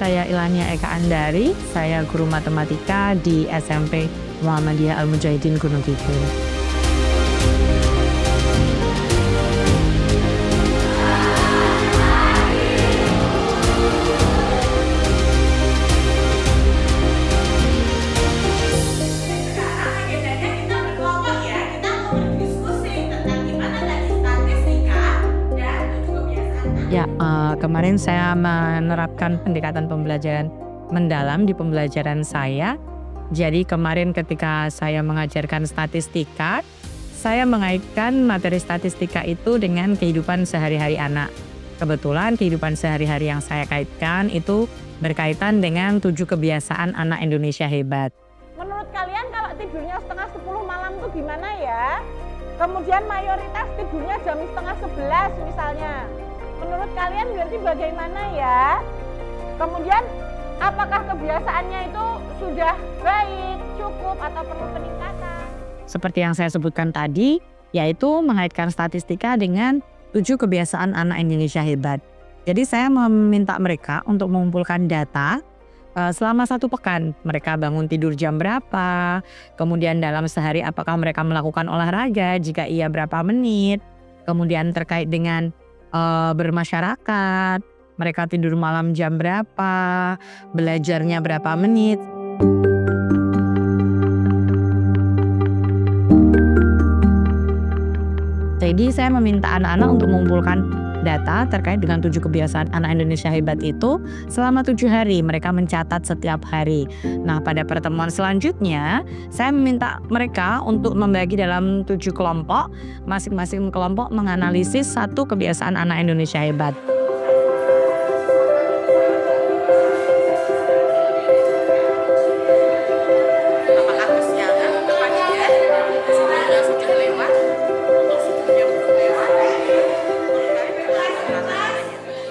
saya Ilania Eka Andari, saya guru matematika di SMP Muhammadiyah Al-Mujahidin Gunung Kidul. Ya, kemarin saya menerapkan pendekatan pembelajaran mendalam di pembelajaran saya. Jadi kemarin ketika saya mengajarkan statistika, saya mengaitkan materi statistika itu dengan kehidupan sehari-hari anak. Kebetulan kehidupan sehari-hari yang saya kaitkan itu berkaitan dengan 7 kebiasaan anak Indonesia hebat. Menurut kalian kalau tidurnya setengah 10 malam tuh gimana ya? Kemudian mayoritas tidurnya jam setengah 11 misalnya. Menurut kalian berarti bagaimana ya? Kemudian apakah kebiasaannya itu sudah baik, cukup, atau perlu peningkatan? Seperti yang saya sebutkan tadi, yaitu mengaitkan statistika dengan 7 kebiasaan anak Indonesia hebat. Jadi saya meminta mereka untuk mengumpulkan data selama 1 pekan. Mereka bangun tidur jam berapa, kemudian dalam sehari apakah mereka melakukan olahraga, jika iya berapa menit, kemudian terkait dengan bermasyarakat, mereka tidur malam jam berapa, belajarnya berapa menit. Jadi saya meminta anak-anak untuk mengumpulkan data terkait dengan 7 kebiasaan anak Indonesia hebat itu selama 7 hari. Mereka mencatat setiap hari. Nah, pada pertemuan selanjutnya saya meminta mereka untuk membagi dalam 7 kelompok. Masing-masing kelompok menganalisis 1 kebiasaan anak Indonesia hebat.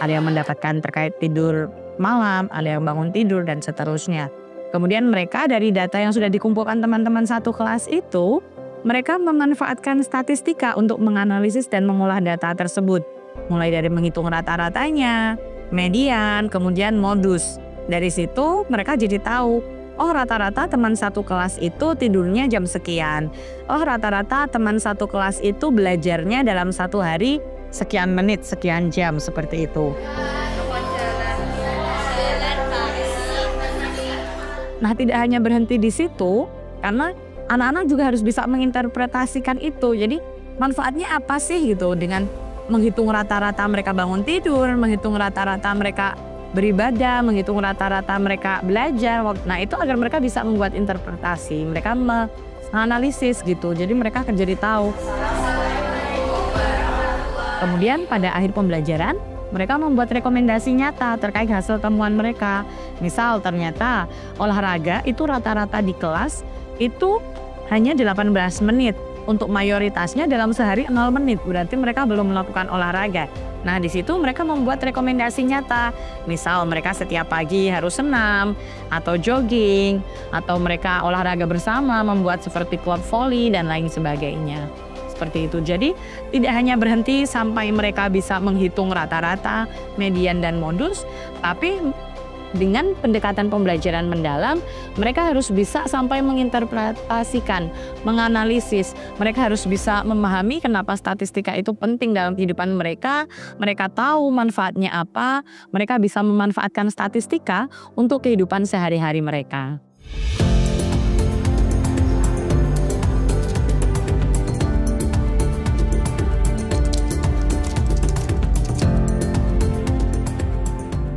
Ada yang mendapatkan terkait tidur malam, ada yang bangun tidur, dan seterusnya. Kemudian mereka dari data yang sudah dikumpulkan teman-teman satu kelas itu, mereka memanfaatkan statistika untuk menganalisis dan mengolah data tersebut. Mulai dari menghitung rata-ratanya, median, kemudian modus. Dari situ mereka jadi tahu, oh rata-rata teman satu kelas itu tidurnya jam sekian. Oh rata-rata teman satu kelas itu belajarnya dalam 1 hari sekian menit, sekian jam, seperti itu. Nah, tidak hanya berhenti di situ, karena anak-anak juga harus bisa menginterpretasikan itu. Jadi, manfaatnya apa sih gitu dengan menghitung rata-rata mereka bangun tidur, menghitung rata-rata mereka beribadah, menghitung rata-rata mereka belajar. Nah, itu agar mereka bisa membuat interpretasi, mereka menganalisis gitu. Jadi, mereka akan jadi tahu. Kemudian pada akhir pembelajaran, mereka membuat rekomendasi nyata terkait hasil temuan mereka. Misal ternyata olahraga itu rata-rata di kelas itu hanya 18 menit. Untuk mayoritasnya dalam sehari 0 menit, berarti mereka belum melakukan olahraga. Nah di situ mereka membuat rekomendasi nyata. Misal mereka setiap pagi harus senam, atau jogging, atau mereka olahraga bersama, membuat seperti klub voli dan lain sebagainya. Seperti itu. Jadi tidak hanya berhenti sampai mereka bisa menghitung rata-rata, median, dan modus, tapi dengan pendekatan pembelajaran mendalam, mereka harus bisa sampai menginterpretasikan, menganalisis. Mereka harus bisa memahami kenapa statistika itu penting dalam kehidupan mereka. Mereka tahu manfaatnya apa, mereka bisa memanfaatkan statistika untuk kehidupan sehari-hari mereka.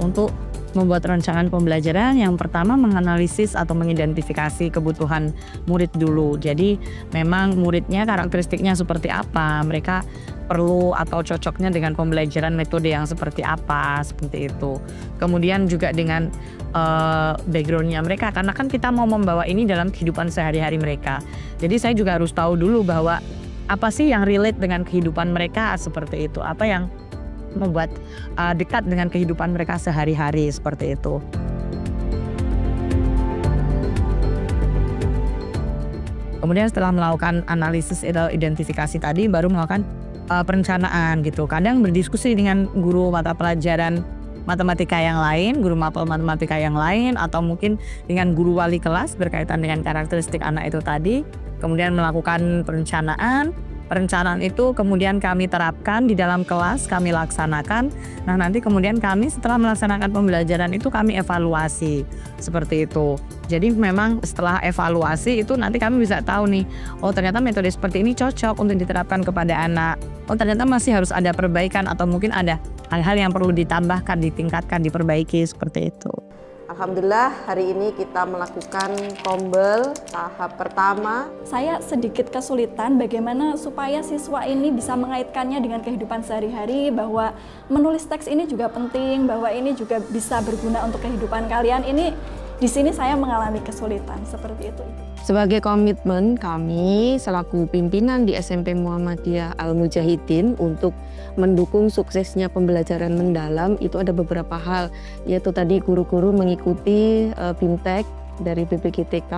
Untuk membuat rancangan pembelajaran, yang pertama menganalisis atau mengidentifikasi kebutuhan murid dulu. Jadi memang muridnya karakteristiknya seperti apa, mereka perlu atau cocoknya dengan pembelajaran metode yang seperti apa, seperti itu. Kemudian juga dengan background-nya mereka, karena kan kita mau membawa ini dalam kehidupan sehari-hari mereka. Jadi saya juga harus tahu dulu bahwa apa sih yang relate dengan kehidupan mereka, seperti itu. Apa yang membuat dekat dengan kehidupan mereka sehari-hari, seperti itu. Kemudian setelah melakukan analisis atau identifikasi tadi, baru melakukan perencanaan gitu. Kadang berdiskusi dengan guru mata pelajaran matematika yang lain, guru mapel matematika yang lain, atau mungkin dengan guru wali kelas berkaitan dengan karakteristik anak itu tadi. Kemudian melakukan perencanaan. Perencanaan itu kemudian kami terapkan di dalam kelas, kami laksanakan. Nah, nanti kemudian kami setelah melaksanakan pembelajaran itu kami evaluasi. Seperti itu. Jadi memang setelah evaluasi itu nanti kami bisa tahu nih, oh ternyata metode seperti ini cocok untuk diterapkan kepada anak. Oh ternyata masih harus ada perbaikan atau mungkin ada hal-hal yang perlu ditambahkan, ditingkatkan, diperbaiki seperti itu. Alhamdulillah hari ini kita melakukan tombel tahap pertama. Saya sedikit kesulitan bagaimana supaya siswa ini bisa mengaitkannya dengan kehidupan sehari-hari, bahwa menulis teks ini juga penting, bahwa ini juga bisa berguna untuk kehidupan kalian. Ini di sini saya mengalami kesulitan seperti itu. Sebagai komitmen kami selaku pimpinan di SMP Muhammadiyah Al-Mujahidin untuk mendukung suksesnya pembelajaran mendalam, itu ada beberapa hal, yaitu tadi guru-guru mengikuti BIMTEK dari BPGTK.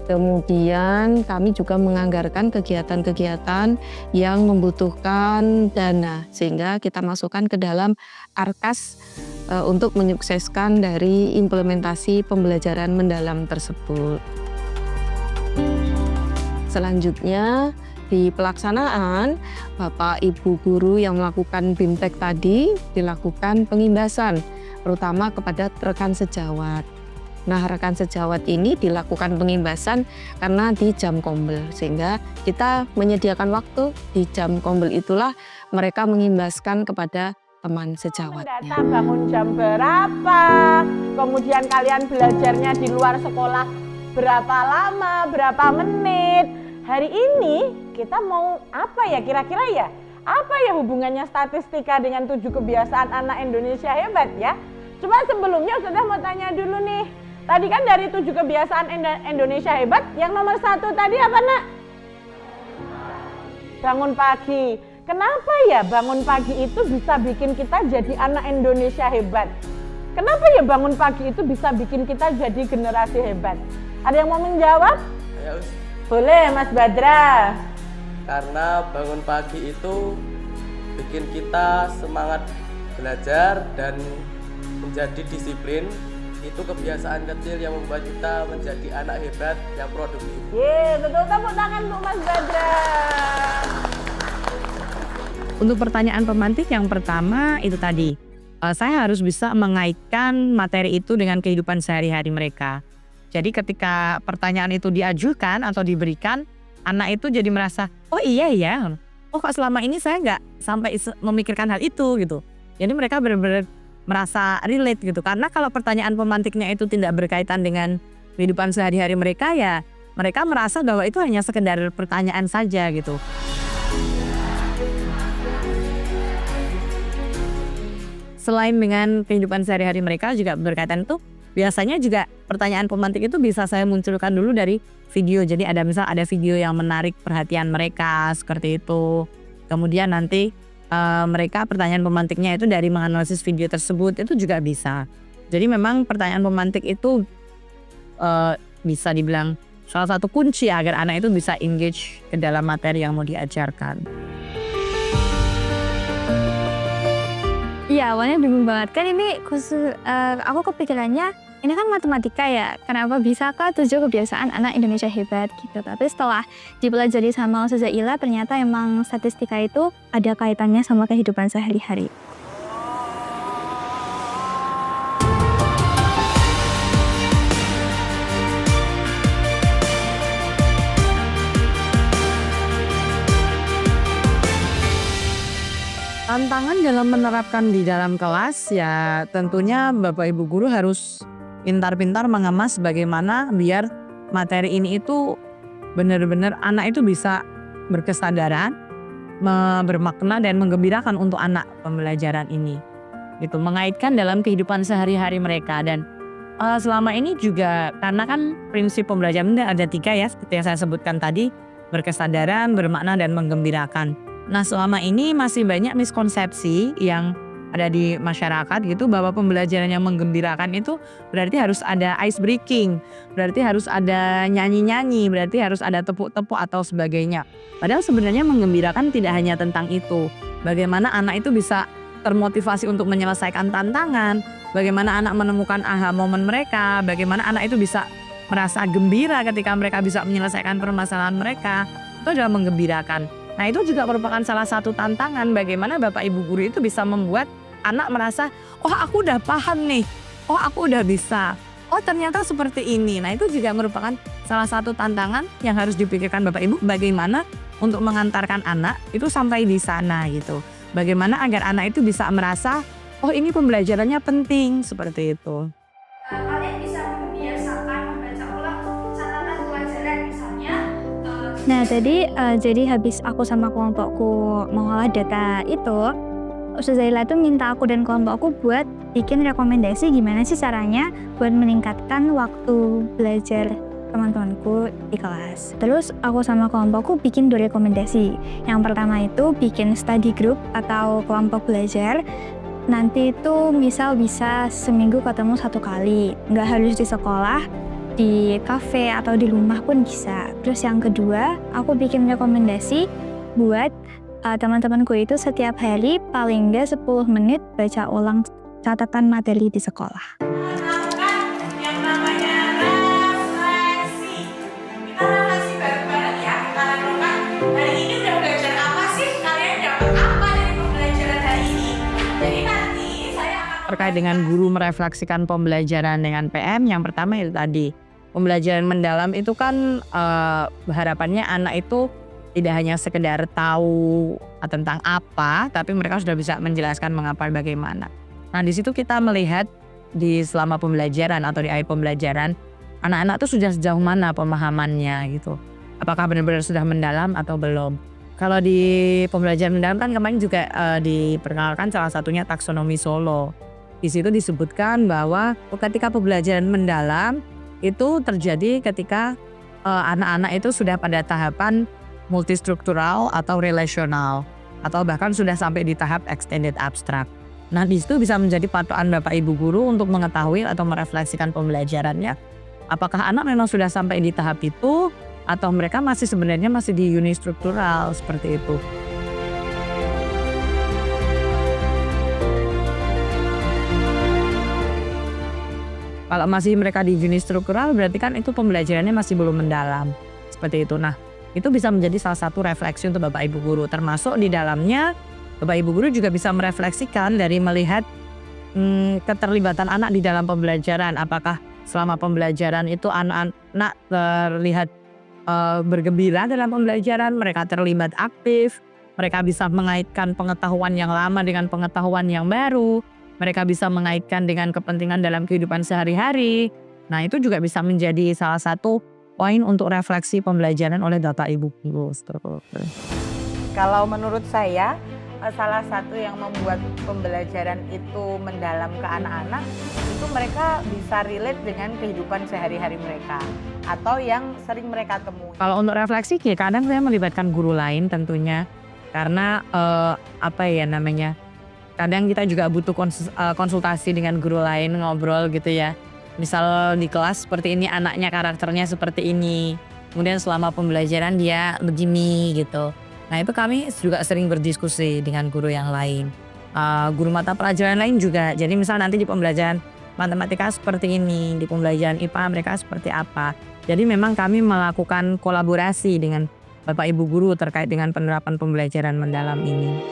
Kemudian kami juga menganggarkan kegiatan-kegiatan yang membutuhkan dana, sehingga kita masukkan ke dalam ARKAS untuk menyukseskan dari implementasi pembelajaran mendalam tersebut. Selanjutnya di pelaksanaan, Bapak Ibu guru yang melakukan BIMTEK tadi dilakukan pengimbasan, terutama kepada rekan sejawat. Nah, rekan sejawat ini dilakukan pengimbasan karena di jam kombel, sehingga kita menyediakan waktu di jam kombel itulah mereka mengimbaskan kepada teman sejawatnya. Data bangun jam berapa, kemudian kalian belajarnya di luar sekolah berapa lama, berapa menit. Hari ini kita mau apa ya kira-kira ya? Apa ya hubungannya statistika dengan 7 kebiasaan anak Indonesia hebat ya? Cuma sebelumnya sudah mau tanya dulu nih. Tadi kan dari 7 kebiasaan Indonesia hebat, yang nomor 1 tadi apa nak? Bangun pagi. Kenapa ya bangun pagi itu bisa bikin kita jadi anak Indonesia hebat? Kenapa ya bangun pagi itu bisa bikin kita jadi generasi hebat? Ada yang mau menjawab? Ya, Boleh Mas Badra. karena bangun pagi itu bikin kita semangat belajar dan menjadi disiplin. Itu kebiasaan kecil yang membuat kita menjadi anak hebat yang produktif. Betul, tepuk tangan untuk Mas Badra. Untuk pertanyaan pemantik yang pertama itu tadi, saya harus bisa mengaitkan materi itu dengan kehidupan sehari-hari mereka. Jadi ketika pertanyaan itu diajukan atau diberikan, anak itu jadi merasa, oh iya ya, oh kok selama ini saya nggak sampai memikirkan hal itu gitu. Jadi mereka benar-benar merasa relate gitu. Karena kalau pertanyaan pemantiknya itu tidak berkaitan dengan kehidupan sehari-hari mereka, ya mereka merasa bahwa itu hanya sekedar pertanyaan saja gitu. Selain dengan kehidupan sehari-hari mereka juga berkaitan itu, biasanya juga pertanyaan pemantik itu bisa saya munculkan dulu dari video. Jadi ada misal ada video yang menarik perhatian mereka seperti itu. Kemudian nanti mereka pertanyaan pemantiknya itu dari menganalisis video tersebut, itu juga bisa. Jadi memang pertanyaan pemantik itu bisa dibilang salah satu kunci agar anak itu bisa engage ke dalam materi yang mau diajarkan. Iya, awalnya bingung banget kan ini khusus aku kepikirannya ini kan matematika ya, kenapa bisa kah 7 kebiasaan anak Indonesia hebat gitu. Tapi setelah dipelajari sama Ustazah Ila, ternyata emang statistika itu ada kaitannya sama kehidupan sehari-hari. Tantangan dalam menerapkan di dalam kelas ya tentunya Bapak Ibu guru harus pintar-pintar mengemas bagaimana biar materi ini itu benar-benar anak itu bisa berkesadaran, bermakna dan menggembirakan untuk anak pembelajaran ini. Gitu, mengaitkan dalam kehidupan sehari-hari mereka. Dan selama ini juga karena kan prinsip pembelajaran ada 3 ya seperti yang saya sebutkan tadi, berkesadaran, bermakna dan menggembirakan. Nah selama ini masih banyak miskonsepsi yang ada di masyarakat gitu bahwa pembelajaran yang menggembirakan itu berarti harus ada ice breaking, berarti harus ada nyanyi-nyanyi, berarti harus ada tepuk-tepuk atau sebagainya. Padahal sebenarnya menggembirakan tidak hanya tentang itu. Bagaimana anak itu bisa termotivasi untuk menyelesaikan tantangan, bagaimana anak menemukan aha momen mereka, bagaimana anak itu bisa merasa gembira ketika mereka bisa menyelesaikan permasalahan mereka, itu adalah menggembirakan. Nah itu juga merupakan salah satu tantangan bagaimana Bapak Ibu guru itu bisa membuat anak merasa, oh aku udah paham nih, oh aku udah bisa, oh ternyata seperti ini. Nah itu juga merupakan salah satu tantangan yang harus dipikirkan Bapak Ibu, bagaimana untuk mengantarkan anak itu sampai di sana gitu. Bagaimana agar anak itu bisa merasa, oh ini pembelajarannya penting, seperti itu. Kalian bisa membiasakan membaca ulang catatan pelajaran misalnya. Nah jadi habis aku sama kelompokku mengolah data itu, Ustazah Zaila tuh minta aku dan kelompokku buat bikin rekomendasi gimana sih caranya buat meningkatkan waktu belajar teman-temanku di kelas. Terus aku sama kelompokku bikin 2 rekomendasi. Yang pertama itu bikin study group atau kelompok belajar. Nanti itu misal bisa seminggu ketemu 1 kali. Nggak harus di sekolah, di kafe atau di rumah pun bisa. Terus yang kedua, aku bikin rekomendasi buat teman-temanku itu setiap hari paling nggak 10 menit baca ulang catatan materi di sekolah. Yang namanya refleksi. Kita refleksi bareng-bareng ya. Kita lakukan hari ini udah belajar apa sih? Kalian dapat apa dari pembelajaran hari ini? Jadi nanti saya akan Terkait dengan guru merefleksikan pembelajaran dengan PM, yang pertama itu tadi, pembelajaran mendalam itu kan harapannya anak itu tidak hanya sekedar tahu tentang apa, tapi mereka sudah bisa menjelaskan mengapa bagaimana. Nah di situ kita melihat di selama pembelajaran atau di akhir pembelajaran, anak-anak itu sudah sejauh mana pemahamannya gitu. Apakah benar-benar sudah mendalam atau belum. Kalau di pembelajaran mendalam kan kemarin juga diperkenalkan salah satunya taksonomi Solo. Di situ disebutkan bahwa ketika pembelajaran mendalam itu terjadi ketika anak-anak itu sudah pada tahapan multistruktural atau relasional, atau bahkan sudah sampai di tahap extended abstract. Nah di situ bisa menjadi patokan Bapak Ibu guru untuk mengetahui atau merefleksikan pembelajarannya. Apakah anak memang sudah sampai di tahap itu, atau mereka masih sebenarnya masih di unistruktural seperti itu. Kalau masih mereka di unistruktural berarti kan itu pembelajarannya masih belum mendalam seperti itu. Nah itu bisa menjadi salah satu refleksi untuk Bapak Ibu guru, termasuk di dalamnya Bapak Ibu guru juga bisa merefleksikan dari melihat keterlibatan anak di dalam pembelajaran. Apakah selama pembelajaran itu anak-anak terlihat bergembira dalam pembelajaran, mereka terlibat aktif, mereka bisa mengaitkan pengetahuan yang lama dengan pengetahuan yang baru, mereka bisa mengaitkan dengan kepentingan dalam kehidupan sehari-hari. Nah itu juga bisa menjadi salah satu poin untuk refleksi pembelajaran oleh Bapak Ibu guru. Kalau menurut saya, salah satu yang membuat pembelajaran itu mendalam ke anak-anak, itu mereka bisa relate dengan kehidupan sehari-hari mereka atau yang sering mereka temui. Kalau untuk refleksi, kadang saya melibatkan guru lain tentunya, karena kadang kita juga butuh konsultasi dengan guru lain, ngobrol gitu ya. Misal di kelas seperti ini, anaknya karakternya seperti ini, kemudian selama pembelajaran dia begini gitu. Nah itu kami juga sering berdiskusi dengan guru yang lain, guru mata pelajaran lain juga. Jadi misal nanti di pembelajaran matematika seperti ini, di pembelajaran IPA mereka seperti apa. Jadi memang kami melakukan kolaborasi dengan Bapak Ibu guru terkait dengan penerapan pembelajaran mendalam ini.